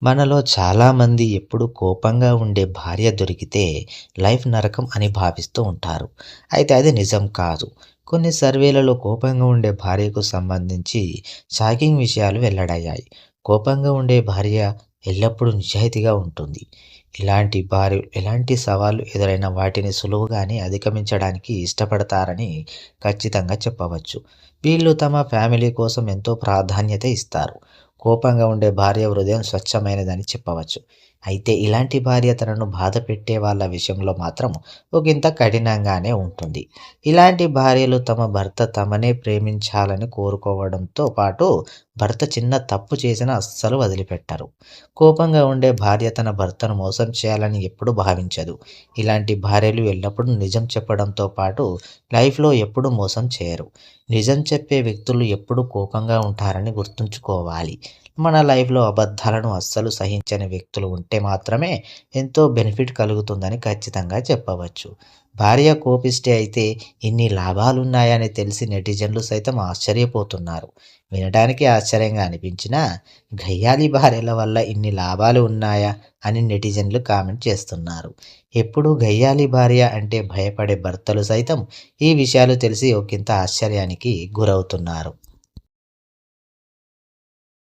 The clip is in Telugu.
మనలో చాలామంది ఎప్పుడు కోపంగా ఉండే భార్య దొరికితే లైఫ్ నరకం అని భావిస్తూ ఉంటారు. అయితే అది నిజం కాదు. కొన్ని సర్వేలలో కోపంగా ఉండే భార్యకు సంబంధించి షాకింగ్ విషయాలు వెల్లడయ్యాయి. కోపంగా ఉండే భార్య ఎల్లప్పుడూ నిజాయితీగా ఉంటుంది. ఎలాంటి సవాళ్లు ఎదురైనా వాటిని సులువుగానే అధిగమించడానికి ఇష్టపడతారని ఖచ్చితంగా చెప్పవచ్చు. వీళ్ళు తమ ఫ్యామిలీ కోసం ఎంతో ప్రాధాన్యత ఇస్తారు. కోపంగా ఉండే భార్య హృదయం స్వచ్ఛమైనదని చెప్పవచ్చు. అయితే ఇలాంటి భార్య తనను బాధపెట్టే వాళ్ళ విషయంలో మాత్రం ఒకింత కఠినంగానే ఉంటుంది. ఇలాంటి భార్యలు తమ భర్త తమనే ప్రేమించాలని కోరుకోవడంతో పాటు భర్త చిన్న తప్పు చేసినా అస్సలు వదిలిపెట్టరు. కోపంగా ఉండే భార్య తన భర్తను మోసం చేయాలని ఎప్పుడూ భావించదు. ఇలాంటి భార్యలు ఎల్లప్పుడూ నిజం చెప్పడంతో పాటు లైఫ్‌లో ఎప్పుడూ మోసం చేయరు. నిజం చెప్పే వ్యక్తులు ఎప్పుడూ కోపంగా ఉంటారని గుర్తుంచుకోవాలి. మన లైఫ్‌లో అబద్ధాలను అస్సలు సహించని వ్యక్తులు ఉంటే మాత్రమే ఎంతో బెనిఫిట్ కలుగుతుందని ఖచ్చితంగా చెప్పవచ్చు. భార్య కోపిష్టి అయితే ఇన్ని లాభాలున్నాయని తెలిసి నెటిజన్లు సైతం ఆశ్చర్యపోతున్నారు. వినడానికి ఆశ్చర్యంగా అనిపించినా గయ్యాళి భార్యల వల్ల ఇన్ని లాభాలు ఉన్నాయా అని నెటిజన్లు కామెంట్ చేస్తున్నారు. ఎప్పుడూ గయ్యాళి భార్య అంటే భయపడే భర్తలు సైతం ఈ విషయాలు తెలిసి ఒకింత ఆశ్చర్యానికి గురవుతున్నారు.